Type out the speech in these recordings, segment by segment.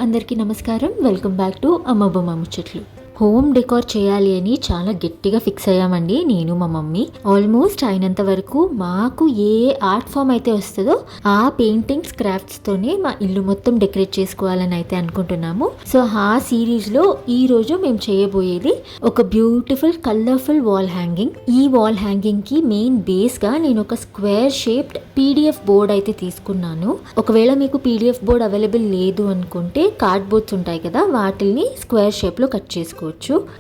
అందరికీ నమస్కారం. Welcome back to అమ్మ బొమ్మ ముచ్చట్లు. హోమ్ డెకార్ చేయాలి అని చాలా గట్టిగా ఫిక్స్ అయ్యామండి, నేను మా మమ్మీ. ఆల్మోస్ట్ అయినంత వరకు మాకు ఏ ఆర్ట్ ఫామ్ అయితే వస్తుందో ఆ పెయింటింగ్స్ క్రాఫ్ట్స్తోనే మా ఇల్లు మొత్తం డెకరేట్ చేసుకోవాలని అయితే అనుకుంటున్నాము. సో ఆ సిరీస్లో ఈరోజు మేము చేయబోయేది ఒక బ్యూటిఫుల్ కలర్ఫుల్ వాల్ హ్యాంగింగ్. ఈ వాల్ హ్యాంగింగ్కి మెయిన్ బేస్గా నేను ఒక స్క్వేర్ షేప్డ్ పీడిఎఫ్ బోర్డ్ అయితే తీసుకున్నాను. ఒకవేళ మీకు పీడిఎఫ్ బోర్డ్ అవైలబుల్ లేదు అనుకుంటే కార్డ్ బోర్డ్స్ ఉంటాయి కదా, వాటిని స్క్వేర్ షేప్లో కట్ చేసుకోవచ్చు.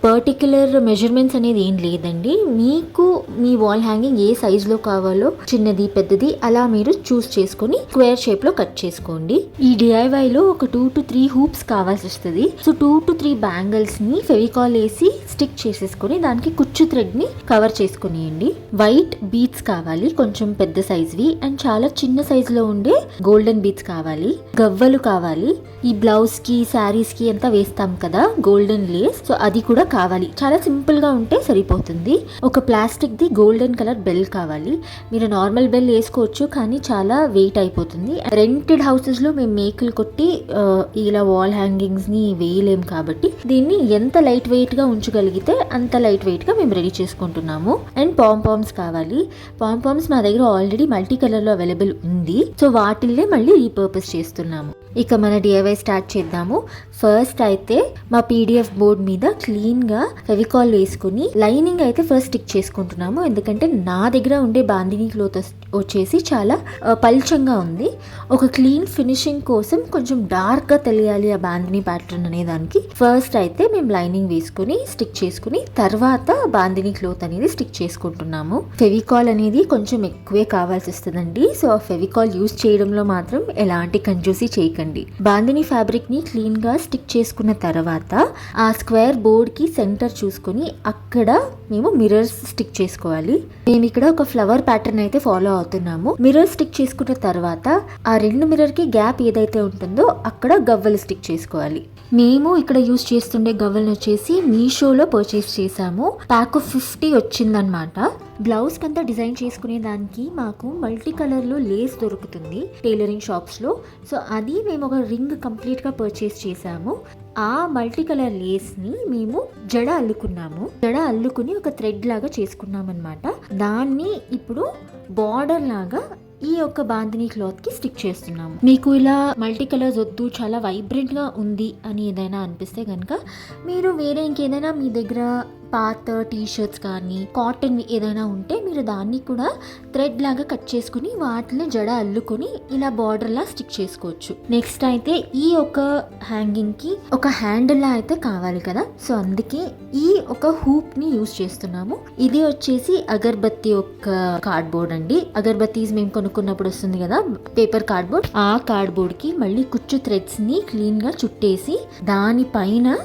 పర్టిక్యులర్ మెజర్మెంట్స్ అనేది ఏం లేదండి, మీకు మీ వాల్ హ్యాంగింగ్ ఏ సైజులో కావాలో చిన్నది పెద్దది అలా మీరు చూస్ చేసుకొని స్క్వేర్ షేప్లో కట్ చేసుకోండి. ఈ డిఐవైలో ఒక 2 to 3 హూప్స్ కావాల్సి వస్తుంది. సో 2 to 3 బ్యాంగిల్స్ని ఫెవికాల్ వేసి స్టిక్ చేసేసుకొని దానికి కుచ్చు థ్రెడ్ని కవర్ చేసుకునియండి. వైట్ బీడ్స్ కావాలి, కొంచెం పెద్ద సైజ్వి, అండ్ చాలా చిన్న సైజులో ఉండే గోల్డెన్ బీడ్స్ కావాలి. గవ్వలు కావాలి, ఈ బ్లౌజ్కి శారీస్కి అంతా వేస్తాం కదా గోల్డెన్ లేస్, సో అది కూడా కావాలి. చాలా సింపుల్గా ఉంటే సరిపోతుంది. ఒక ప్లాస్టిక్ది గోల్డెన్ కలర్ బెల్ కావాలి. మీరు నార్మల్ బెల్ వేసుకోవచ్చు, కానీ చాలా వెయిట్ అయిపోతుంది. రెంటెడ్ హౌసెస్లో మేము మేకులు కొట్టి ఇలా వాల్ హ్యాంగింగ్స్ని వేయలేము కాబట్టి దీన్ని ఎంత లైట్ వెయిట్గా ఉంచగలిగితే అంత లైట్ వెయిట్గా మేము రెడీ చేసుకుంటున్నాము. అండ్ పాంపామ్స్ కావాలి. పాంపామ్స్ మా దగ్గర ఆల్రెడీ మల్టీ కలర్లో అవైలబుల్ ఉంది, సో వాటిల్నే మళ్ళీ రీపర్పస్ చేస్తున్నాము. ఇక మన డిఐవై స్టార్ట్ చేద్దాము. ఫస్ట్ అయితే మా పీడిఎఫ్ బోర్డ్ మీద క్లీన్గా ఫెవికాల్ వేసుకుని లైనింగ్ అయితే ఫస్ట్ స్టిక్ చేసుకుంటున్నాము. ఎందుకంటే నా దగ్గర ఉండే బాందిని క్లోత్ వచ్చేసి చాలా పల్చంగా ఉంది. ఒక క్లీన్ ఫినిషింగ్ కోసం కొంచెం డార్క్గా తెలియాలి ఆ బాందిని ప్యాటర్న్ అనే దానికి ఫస్ట్ అయితే మేము లైనింగ్ వేసుకుని స్టిక్ చేసుకుని తర్వాత బాందిని క్లోత్ అనేది స్టిక్ చేసుకుంటున్నాము. ఫెవికాల్ అనేది కొంచెం ఎక్కువే కావాల్సి వస్తుందండి, సో ఆ ఫెవికాల్ యూజ్ చేయడంలో మాత్రం ఎలాంటి కంజూసీ చేయకండి. బాందిని ఫ్యాబ్రిక్ ని క్లీన్ గా స్టిక్ చేసుకున్న తర్వాత ఆ స్క్వేర్ బోర్డ్ కి సెంటర్ చూసుకుని అక్కడ మేము మిర్రర్స్ స్టిక్ చేసుకోవాలి. మేము ఇక్కడ ఒక ఫ్లవర్ ప్యాటర్న్ అయితే ఫాలో అవుతున్నాము. మిర్రర్ స్టిక్ చేసుకున్న తర్వాత ఆ 2 మిర్రర్ కి గ్యాప్ ఏదైతే ఉంటుందో అక్కడ గవ్వలు స్టిక్ చేసుకోవాలి. మేము ఇక్కడ యూజ్ చేస్తుండే గవ్వలను వచ్చేసి మీషోలో పర్చేస్ చేసాము. ప్యాక్ ఆఫ్ 50 వచ్చిందనమాట. బ్లౌజ్ కంతా డిజైన్ చేసుకునే దానికి మాకు మల్టీ కలర్లో లేస్ దొరుకుతుంది టైలరింగ్ షాప్స్లో. సో అది మేము ఒక రింగ్ కంప్లీట్గా పర్చేస్ చేసాము. ఆ మల్టీ కలర్ లేస్ని మేము జడ అల్లుకున్నాము. జడ అల్లుకుని ఒక థ్రెడ్ లాగా చేసుకున్నాం అనమాట. దాన్ని ఇప్పుడు బార్డర్ లాగా ఈ యొక్క బాందిని క్లాత్ కి స్టిక్ చేస్తున్నాము. మీకు ఇలా మల్టీ కలర్స్ వద్దు, చాలా వైబ్రెంట్ గా ఉంది అని ఏదైనా అనిపిస్తే కనుక మీరు వేరే ఇంకేదైనా మీ దగ్గర పాత టీషర్ట్స్ కానీ కాటన్ ఏదైనా ఉంటే మీరు దాన్ని కూడా థ్రెడ్ లాగా కట్ చేసుకుని వాటిని జడ అల్లుకొని ఇలా బార్డర్ లా స్టిక్ చేసుకోవచ్చు. నెక్స్ట్ అయితే ఈ ఒక హ్యాంగింగ్ కి ఒక హ్యాండిల్ లా అయితే కావాలి కదా, సో అందుకే ఈ ఒక హూప్ ని యూజ్ చేస్తున్నాము. ఇది వచ్చేసి అగర్బత్తి ఒక కార్డ్బోర్డ్ అండి. అగర్బత్తీస్ మేము కొనుక్కున్నప్పుడు వస్తుంది కదా పేపర్ కార్డ్బోర్డ్, ఆ కార్డ్బోర్డ్ కి మళ్ళీ కుచ్చు థ్రెడ్స్ ని క్లీన్ గా చుట్టేసి దానిపైన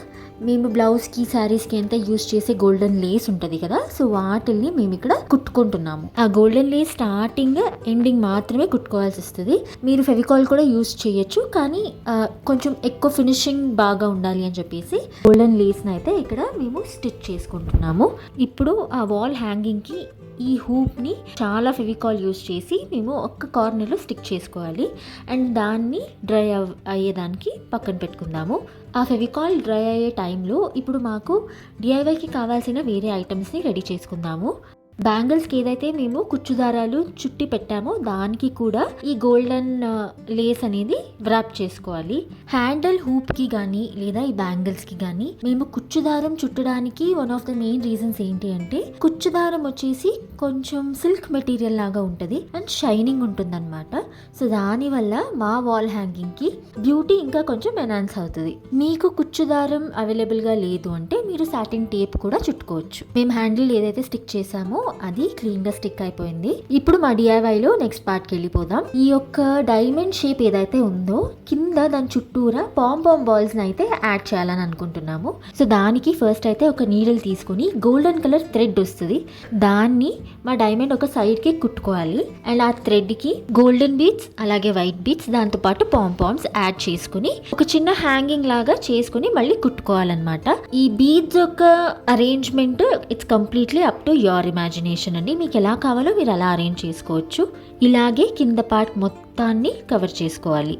మేము బ్లౌజ్కి శారీస్కి అంతా యూజ్ చేసే గోల్డెన్ లేస్ ఉంటుంది కదా, సో వాటిల్ని మేము ఇక్కడ కుట్టుకుంటున్నాము. ఆ గోల్డెన్ లేస్ స్టార్టింగ్ ఎండింగ్ మాత్రమే కుట్టుకోవాల్సి వస్తుంది. మీరు ఫెవికాల్ కూడా యూజ్ చేయొచ్చు, కానీ కొంచెం ఎక్కువ ఫినిషింగ్ బాగా ఉండాలి అని చెప్పేసి గోల్డెన్ లేస్ని అయితే ఇక్కడ మేము స్టిచ్ చేసుకుంటున్నాము. ఇప్పుడు ఆ వాల్ హ్యాంగింగ్కి ఈ హూప్ని చాలా ఫెవికాల్ యూజ్ చేసి మేము ఒక్క కార్నర్లో స్టిక్ చేసుకోవాలి. అండ్ దాన్ని డ్రై అయ్యేదానికి పక్కన పెట్టుకుందాము. ఆ ఫెవికాల్ డ్రై అయ్యే టైంలో ఇప్పుడు మాకు డిఐవైకి కావాల్సిన వేరే ఐటమ్స్ని రెడీ చేసుకుందాము. బ్యాంగిల్స్కి ఏదైతే మేము కుచ్చుదారాలు చుట్టి పెట్టామో దానికి కూడా ఈ గోల్డెన్ లేస్ అనేది వ్రాప్ చేసుకోవాలి. హ్యాండిల్ హూప్కి కానీ లేదా ఈ బ్యాంగిల్స్కి కానీ మేము కుచ్చుదారం చుట్టడానికి one of the main reasons ఏంటి అంటే కుచ్చుదారం వచ్చేసి కొంచెం సిల్క్ మెటీరియల్ లాగా ఉంటుంది అండ్ షైనింగ్ ఉంటుంది అనమాట. సో దానివల్ల మా వాల్ హ్యాంగింగ్కి బ్యూటీ ఇంకా కొంచెం ఎన్హాన్స్ అవుతుంది. మీకు కుచ్చుదారం అవైలబుల్గా లేదు అంటే మీరు సాటిన్ టేప్ కూడా చుట్టుకోవచ్చు. మేము హ్యాండిల్ ఏదైతే స్టిక్ చేసామో అది క్లీన్ గా స్టిక్ అయిపోయింది. ఇప్పుడు మా డిఐవైలో నెక్స్ట్ పార్ట్కి వెళ్ళిపోదాం. ఈ యొక్క డైమండ్ షేప్ ఏదైతే ఉందో కింద దాని చుట్టూరా పాంపామ్ బాల్స్ అయితే యాడ్ చేయాలని అనుకుంటున్నాము. సో దానికి ఫస్ట్ అయితే ఒక నీడిల్ తీసుకుని గోల్డెన్ కలర్ థ్రెడ్ వస్తుంది, దాన్ని మా డైమండ్ ఒక సైడ్ కి కుట్టుకోవాలి. అండ్ ఆ థ్రెడ్ కి గోల్డెన్ బీడ్స్ అలాగే వైట్ బీడ్స్ దాంతో పాటు పాంపామ్స్ యాడ్ చేసుకుని ఒక చిన్న హ్యాంగింగ్ లాగా చేసుకుని మళ్ళీ కుట్టుకోవాలన్నమాట. ఈ బీడ్స్ యొక్క arrangement it's completely up to your imagination అండి. మీకు ఎలా కావాలో మీరు అలా అరేంజ్ చేసుకోవచ్చు. ఇలాగే కింద పార్ట్ మొత్తాన్ని కవర్ చేసుకోవాలి.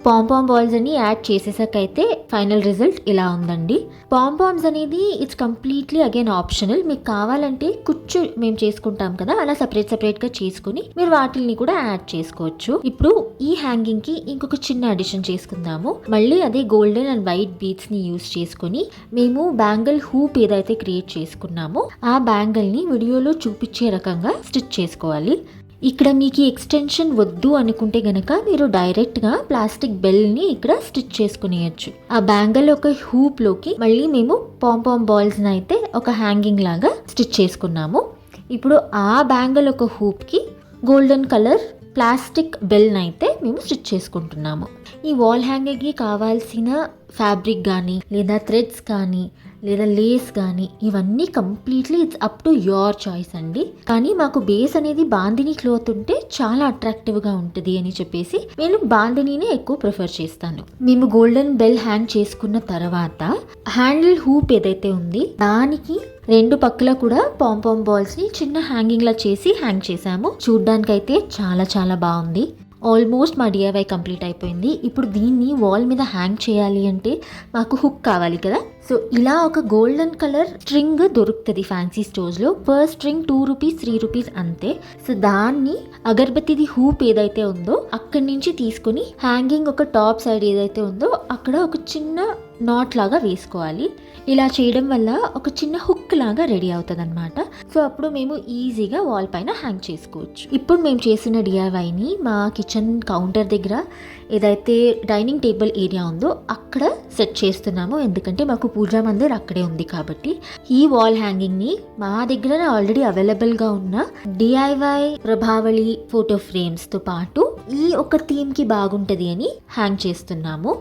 పాంపామ్ బాల్స్ అని యాడ్ చేసేసాకైతే ఫైనల్ రిజల్ట్ ఇలా ఉందండి. పాంపామ్స్ అనేది ఇట్స్ కంప్లీట్లీ అగైన్ ఆప్షనల్. మీకు కావాలంటే కుచ్చు మేము చేసుకుంటాం కదా, అలా సపరేట్గా చేసుకుని మీరు వాటిని కూడా యాడ్ చేసుకోవచ్చు. ఇప్పుడు ఈ హ్యాంగింగ్ కి ఇంకొక చిన్న అడిషన్ చేసుకుందాము. మళ్ళీ అదే గోల్డెన్ అండ్ వైట్ బీడ్స్ ని యూస్ చేసుకుని మేము బ్యాంగిల్ హూప్ ఏదైతే క్రియేట్ చేసుకున్నామో ఆ బ్యాంగిల్ ని వీడియోలో చూపించే రకంగా స్టిచ్ చేసుకోవాలి. ఇక్కడ మీకు ఎక్స్టెన్షన్ వద్దు అనుకుంటే గనక మీరు డైరెక్ట్గా ప్లాస్టిక్ బెల్ని ఇక్కడ స్టిచ్ చేసుకునేయచ్చు. ఆ బ్యాంగిల్ ఒక హూప్లోకి మళ్ళీ మేము పాంపామ్ బాల్స్ని అయితే ఒక హ్యాంగింగ్ లాగా స్టిచ్ చేసుకున్నాము. ఇప్పుడు ఆ బ్యాంగిల్ ఒక హూప్కి గోల్డెన్ కలర్ ప్లాస్టిక్ బెల్ని అయితే మేము స్టిచ్ చేసుకుంటున్నాము. ఈ వాల్ హ్యాంగింగ్కి కావాల్సిన ఫ్యాబ్రిక్ కానీ లేదా థ్రెడ్స్ కానీ లేదా లేస్ కానీ ఇవన్నీ completely it's up to your choice అండి. కానీ మాకు బేస్ అనేది బాందిని క్లాత్ ఉంటే చాలా అట్రాక్టివ్గా ఉంటుంది అని చెప్పేసి నేను బాందినీనే ఎక్కువ ప్రిఫర్ చేస్తాను. మేము గోల్డెన్ బెల్ హ్యాంగ్ చేసుకున్న తర్వాత హ్యాండిల్ హూప్ ఏదైతే ఉంది దానికి రెండు పక్కల కూడా పాంపామ్ బాల్స్ ని చిన్న హ్యాంగింగ్ లా చేసి హ్యాంగ్ చేసాము. చూడ్డానికైతే చాలా చాలా బాగుంది. ఆల్మోస్ట్ మా డిఐవై కంప్లీట్ అయిపోయింది. ఇప్పుడు దీన్ని వాల్ మీద హ్యాంగ్ చేయాలి అంటే మాకు హుక్ కావాలి కదా. సో ఇలా ఒక గోల్డెన్ కలర్ స్ట్రింగ్ దొరుకుతుంది ఫ్యాన్సీ స్టోర్స్లో. పర్ స్ట్రింగ్ 2 రూపీస్ 3 రూపీస్ అంతే. సో దాన్ని అగర్బత్తిది హూప్ ఏదైతే ఉందో అక్కడి నుంచి తీసుకొని హ్యాంగింగ్ ఒక టాప్ సైడ్ ఏదైతే ఉందో అక్కడ ఒక చిన్న నాట్ లాగా వేసుకోవాలి. ఇలా చేయడం వల్ల ఒక చిన్న హుక్ లాగా రెడీ అవుతుంది అనమాట. సో అప్పుడు మేము ఈజీగా వాల్ పైన హ్యాంగ్ చేసుకోవచ్చు. ఇప్పుడు మేము చేసిన డిఐవైని మా కిచెన్ కౌంటర్ దగ్గర ఏదైతే డైనింగ్ టేబుల్ ఏరియా ఉందో అక్కడ సెట్ చేస్తున్నాము. ఎందుకంటే మాకు పూజా మందిర్ అక్కడే ఉంది కాబట్టి. ఈ వాల్ హ్యాంగింగ్ ని మా దగ్గర ఆల్రెడీ అవైలబుల్ గా ఉన్న డిఐవై ప్రభావళి ఫోటో ఫ్రేమ్స్ తో పాటు ఈ ఒక థీమ్ కి బాగుంటది అని హ్యాంగ్ చేస్తున్నాము.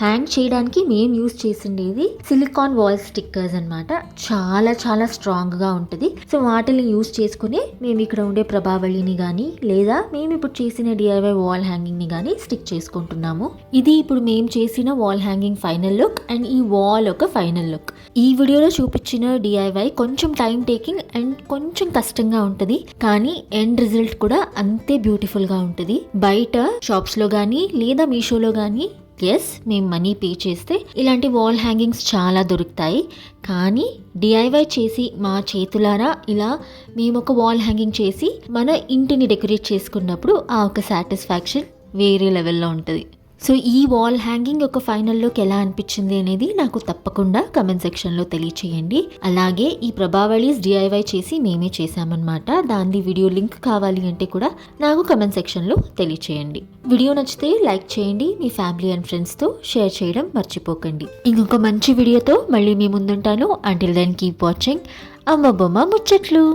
హ్యాంగ్ చేయడానికి మేము యూజ్ చేసిండేది సిలికాన్ వాల్ స్టిక్కర్స్ అన్నమాట. చాలా చాలా స్ట్రాంగ్ గా ఉంటుంది. సో వాటిని యూజ్ చేసుకుని మేము ఇక్కడ ఉండే ప్రభావళిని కానీ లేదా మేము ఇప్పుడు చేసిన డిఐవై వాల్ హ్యాంగింగ్ ని కానీ స్టిక్ చేసుకుంటున్నాము. ఇది ఇప్పుడు మేము చేసిన wall hanging final look and ఈ వాల్ ఒక ఫైనల్ లుక్. ఈ వీడియోలో చూపించిన డిఐవై కొంచెం టైం టేకింగ్ అండ్ కొంచెం కష్టంగా ఉంటుంది, కానీ ఎండ్ రిజల్ట్ కూడా అంతే బ్యూటిఫుల్ గా ఉంటుంది. బయట షాప్స్ లో కానీ లేదా మీషోలో కానీ మేము మనీ పే చేస్తే ఇలాంటి వాల్ హ్యాంగింగ్స్ చాలా దొరుకుతాయి. కానీ డిఐవై చేసి మా చేతులారా ఇలా మేము ఒక వాల్ హ్యాంగింగ్ చేసి మన ఇంటిని డెకరేట్ చేసుకున్నప్పుడు ఆ ఒక సాటిస్ఫాక్షన్ వేరే లెవెల్లో ఉంటుంది. సో ఈ వాల్ హ్యాంగింగ్ ఒక ఫైనల్ లుక్ ఎలా అనిపించింది అనేది నాకు తప్పకుండా కమెంట్ సెక్షన్లో తెలియచేయండి. అలాగే ఈ ప్రభావళీస్ డిఐవై చేసి మేమే చేసామన్నమాట. దాని వీడియో లింక్ కావాలి అంటే కూడా నాకు కమెంట్ సెక్షన్లో తెలియచేయండి. వీడియో నచ్చితే లైక్ చేయండి, మీ ఫ్యామిలీ అండ్ ఫ్రెండ్స్తో షేర్ చేయడం మర్చిపోకండి. ఇంకొక మంచి వీడియోతో మళ్ళీ మీ ముందుంటాను. అంటిల్ దెన్ కీప్ వాచింగ్ అమ్మ బొమ్మ ముచ్చట్లు.